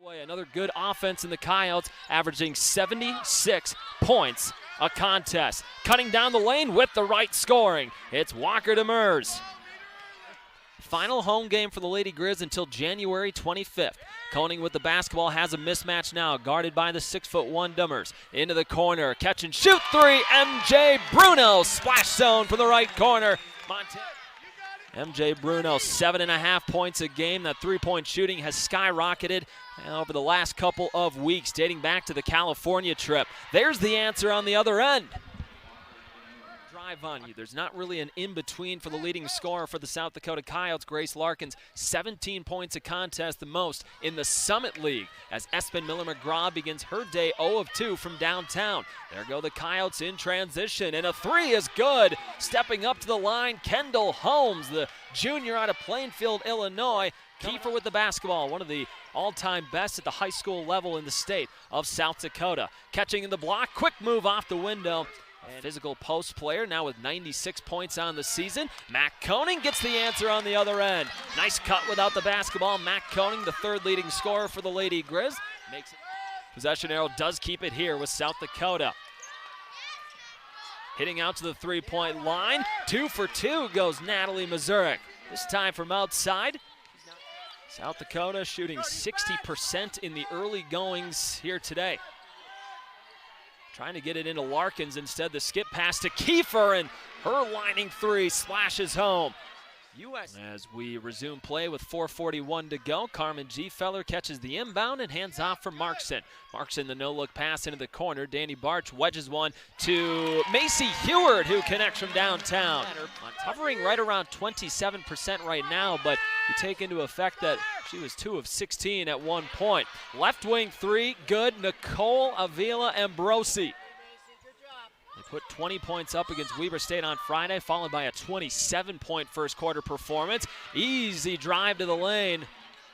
Another good offense in the Coyotes, averaging 76 points a contest. Cutting down the lane with the right scoring, it's Walker Demers. Final home game for the Lady Grizz until January 25th. Koning with the basketball has a mismatch now, guarded by the 6'1" Demers. Into the corner, catch and shoot three, MJ Bruno, splash zone from the right corner. MJ Bruno, 7.5 points a game. That three-point shooting has skyrocketed over the last couple of weeks, dating back to the California trip. There's the answer on the other end. Drive on you. There's not really an in-between for the leading scorer for the South Dakota Coyotes. Grace Larkins, 17 points a contest, the most in the Summit League, as Espen Miller-McGraw begins her day 0 of 2 from downtown. There go the Coyotes in transition, and a three is good. Stepping up to the line, Kendall Holmes, the junior out of Plainfield, Illinois. Kiefer with the basketball, one of the all-time best at the high school level in the state of South Dakota. Catching in the block, quick move off the window. And physical post player now with 96 points on the season. Matt Koning gets the answer on the other end. Nice cut without the basketball. Matt Koning, the third leading scorer for the Lady Grizz. Makes it. Possession arrow does keep it here with South Dakota. Hitting out to the three-point line. 2 for 2 goes Natalie Mazurek. This time from outside. South Dakota shooting 60% in the early goings here today. Trying to get it into Larkins. Instead, the skip pass to Kiefer, and her lining three splashes home. As we resume play with 4:41 to go, Carmen Gfeller catches the inbound and hands off for Markson. Markson, the no-look pass into the corner. Danny Barch wedges one to Macy Heward, who connects from downtown. Hovering right around 27% right now, but you take into effect that she was 2 of 16 at one point. Left wing three, good. Nicole Avila Ambrosi. They put 20 points up against Weber State on Friday, followed by a 27-point first quarter performance. Easy drive to the lane,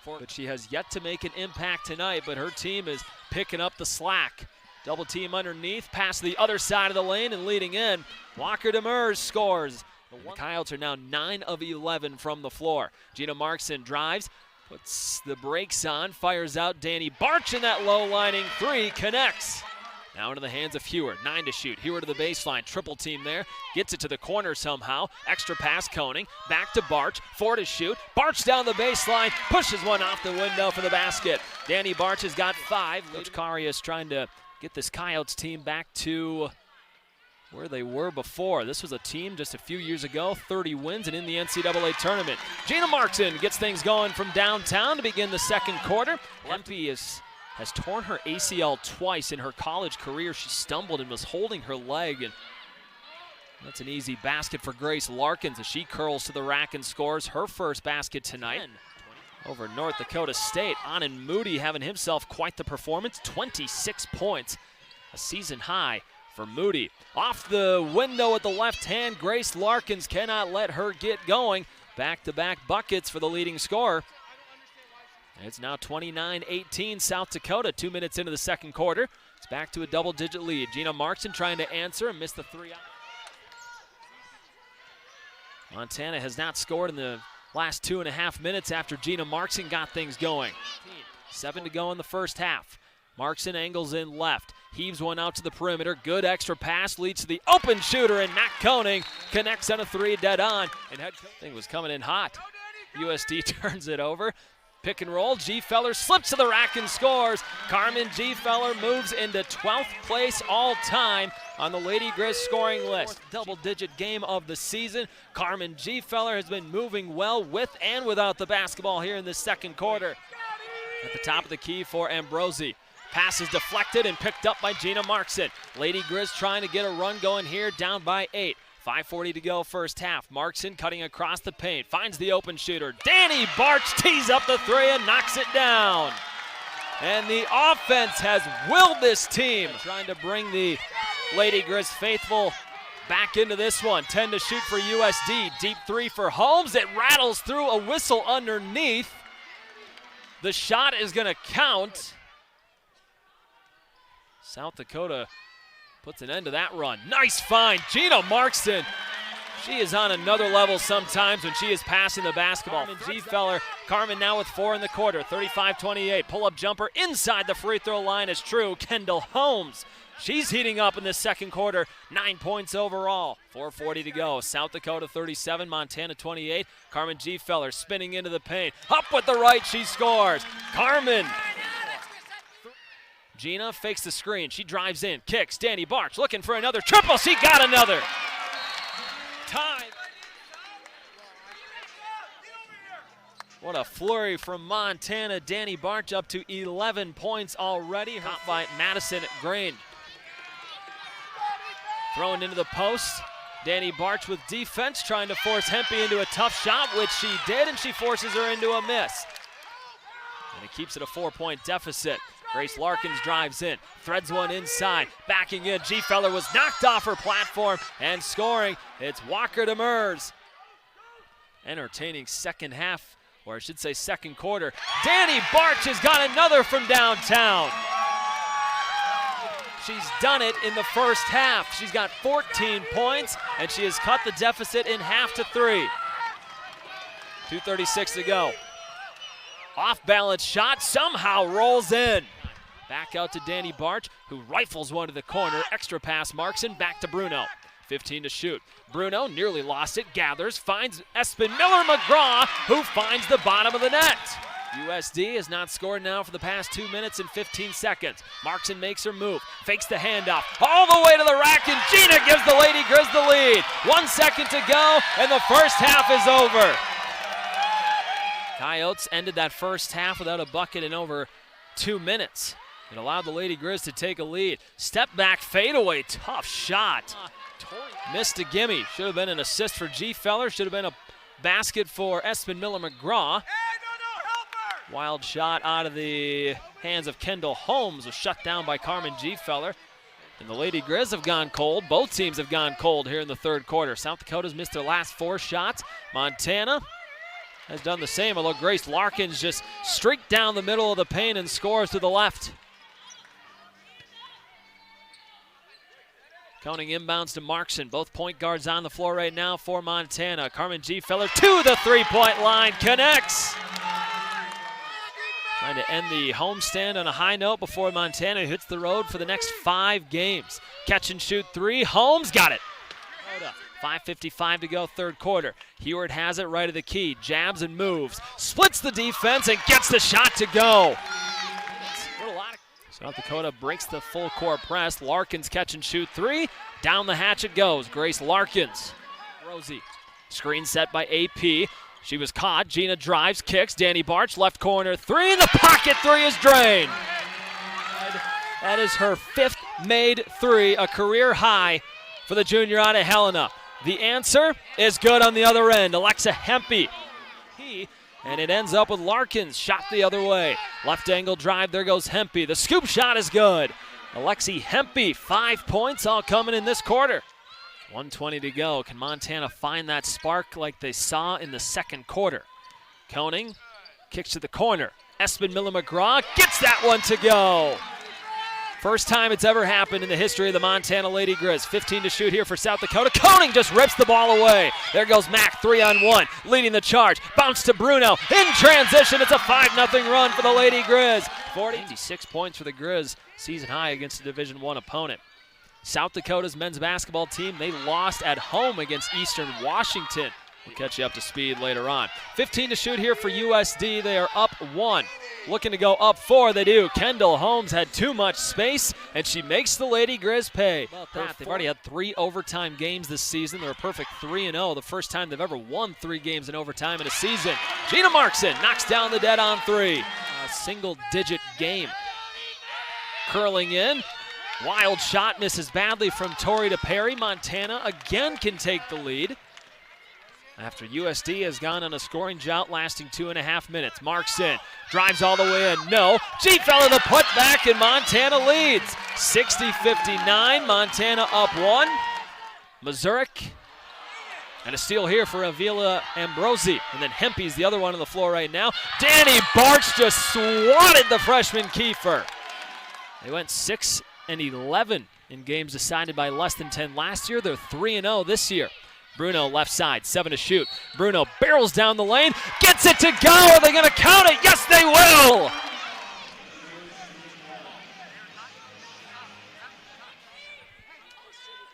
but she has yet to make an impact tonight, but her team is picking up the slack. Double team underneath, pass the other side of the lane and leading in. Walker Demers scores. The Coyotes are now 9 of 11 from the floor. Gina Markson drives, puts the brakes on, fires out Danny Barch, and that low lining three connects. Now into the hands of Heward, 9 to shoot. Heward to the baseline, triple team there. Gets it to the corner somehow. Extra pass, Koning. Back to Barch, 4 to shoot. Barch down the baseline, pushes one off the window for the basket. Danny Barch has got 5. Coach Karius trying to get this Coyotes team back to where they were before. This was a team just a few years ago, 30 wins and in the NCAA tournament. Gina Markson gets things going from downtown to begin the second quarter. Lempe has torn her ACL twice in her college career. She stumbled and was holding her leg, and that's an easy basket for Grace Larkins as she curls to the rack and scores her first basket tonight. Over North Dakota State, Anand Moody having himself quite the performance, 26 points, a season high for Moody. Off the window at the left hand, Grace Larkins cannot let her get going. Back-to-back buckets for the leading scorer. It's now 29-18 South Dakota, 2 minutes into the second quarter. It's back to a double-digit lead. Gina Markson trying to answer and missed the three. Montana has not scored in the last 2.5 minutes after Gina Markson got things going. 7 to go in the first half. Markson angles in left, heaves one out to the perimeter. Good extra pass leads to the open shooter, and Matt Koning connects on a three dead on. And head thing was coming in hot. USD turns it over. Pick and roll, Gfeller slips to the rack and scores. Carmen Gfeller moves into 12th place all time on the Lady Grizz scoring list. Double-digit game of the season. Carmen Gfeller has been moving well with and without the basketball here in the second quarter. At the top of the key for Ambrosi. Pass is deflected and picked up by Gina Markson. Lady Grizz trying to get a run going here, down by 8. 5:40 to go first half. Markson cutting across the paint, finds the open shooter. Danny Barch tees up the three and knocks it down. And the offense has willed this team, trying to bring the Lady Grizz faithful back into this one. 10 to shoot for USD. Deep three for Holmes. It rattles through a whistle underneath. The shot is going to count. South Dakota puts an end to that run. Nice find. Gina Markson She is on another level sometimes when she is passing the basketball. Carmen now with 4 in the quarter, 35-28. Pull-up jumper inside the free throw line is true. Kendall Holmes, she's heating up in the second quarter. 9 points overall. 4:40 to go. South Dakota 37, Montana 28. Carmen Gfeller spinning into the paint. Up with the right, she scores. Carmen. Gina fakes the screen. She drives in, kicks. Danny Barch looking for another triple. She got another. Time. What a flurry from Montana. Danny Barch up to 11 points already. Caught by Madison Grain. Thrown into the post. Danny Barch with defense, trying to force Hempy into a tough shot, which she did, and she forces her into a miss. And it keeps it a 4-point deficit. Grace Larkins drives in, threads one inside, backing in. Gfeller was knocked off her platform and scoring. It's Walker Demers. Entertaining second half, or I should say second quarter. Danny Barch has got another from downtown. She's done it in the first half. She's got 14 points, and she has cut the deficit in half to 3. 2:36 to go. Off-balance shot somehow rolls in. Back out to Danny Barch, who rifles one to the corner. Extra pass Markson, back to Bruno. 15 to shoot. Bruno nearly lost it, gathers, finds Espen Miller-McGraw, who finds the bottom of the net. USD has not scored now for the past 2 minutes and 15 seconds. Markson makes her move, fakes the handoff, all the way to the rack, and Gina gives the Lady Grizz the lead. 1 second to go, and the first half is over. Coyotes ended that first half without a bucket in over 2 minutes. It allowed the Lady Grizz to take a lead. Step back, fadeaway, tough shot. Missed a gimme. Should have been an assist for Gfeller. Should have been a basket for Espen Miller-McGraw. Wild shot out of the hands of Kendall Holmes was shut down by Carmen Gfeller. And the Lady Grizz have gone cold. Both teams have gone cold here in the third quarter. South Dakota's missed their last 4 shots. Montana has done the same, although Grace Larkins just streaked down the middle of the paint and scores to the left. Counting inbounds to Markson. Both point guards on the floor right now for Montana. Carmen Gfeller to the three-point line, connects. Trying to end the homestand on a high note before Montana hits the road for the next 5 games. Catch and shoot 3, Holmes got it. 5:55 to go, third quarter. Heward has it right of the key, jabs and moves, splits the defense and gets the shot to go. South Dakota breaks the full court press. Larkins catch and shoot 3. Down the hatch it goes. Grace Larkins. Rosie. Screen set by AP. She was caught. Gina drives, kicks. Danny Barch, left corner 3. The pocket 3 is drained. That is her 5th made 3, a career high for the junior out of Helena. The answer is good on the other end. Alexa Hempy. And it ends up with Larkins, shot the other way. Left angle drive, there goes Hempy. The scoop shot is good. Alexi Hempy, 5 points, all coming in this quarter. 1:20 to go. Can Montana find that spark like they saw in the second quarter? Koning kicks to the corner. Espen Miller-McGraw gets that one to go. First time it's ever happened in the history of the Montana Lady Grizz. 15 to shoot here for South Dakota. Koning just rips the ball away. There goes Mack, 3-on-1, leading the charge. Bounce to Bruno. In transition, it's a 5-0 run for the Lady Grizz. 46 points for the Grizz, season high against a Division I opponent. South Dakota's men's basketball team, they lost at home against Eastern Washington. We'll catch you up to speed later on. 15 to shoot here for USD. They are up 1. Looking to go up 4, they do. Kendall Holmes had too much space, and she makes the Lady Grizz pay. They've already had 3 overtime games this season. They're a perfect 3-0, the first time they've ever won 3 games in overtime in a season. Gina Markson knocks down the dead on 3. A single-digit game. Curling in. Wild shot misses badly from Torrey to Perry. Montana again can take the lead after USD has gone on a scoring drought lasting 2.5 minutes. Markson drives all the way in. No. Gfeller the putback, and Montana leads. 60-59. Montana up 1. Mazurek. And a steal here for Avila Ambrosi. And then Hempy's the other one on the floor right now. Danny Barch just swatted the freshman Kiefer. They went 6-11 in games decided by less than 10 last year. They're 3-0 this year. Bruno left side, 7 to shoot. Bruno barrels down the lane, gets it to go. Are they going to count it? Yes, they will.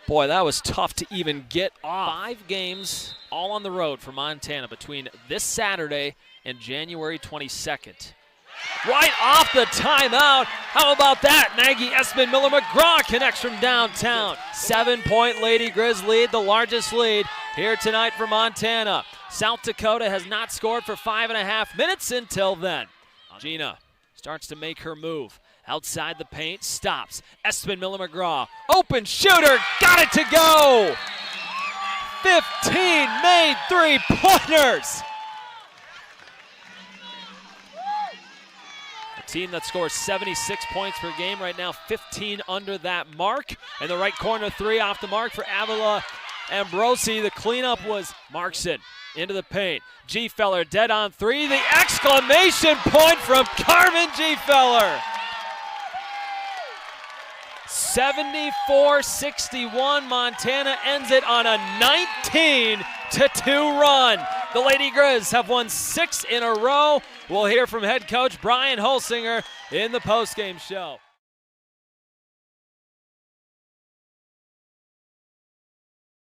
Boy, that was tough to even get off. 5 games all on the road for Montana between this Saturday and January 22nd. Right off the timeout. How about that? Maggie Espin-Miller-McGraw connects from downtown. 7-point Lady Grizz lead, the largest lead here tonight for Montana. South Dakota has not scored for 5.5 minutes until then. Gina starts to make her move. Outside the paint, stops. Espin-Miller-McGraw, open shooter, got it to go! 15 made 3-pointers! A team that scores 76 points per game right now, 15 under that mark. And the right corner 3 off the mark for Avila Ambrosi. The cleanup was Markson into the paint. G-Feller dead on 3. The exclamation point from Carmen G-Feller. 74-61, Montana ends it on a 19-2 run. The Lady Grizz have won 6 in a row. We'll hear from head coach Brian Holsinger in the postgame show.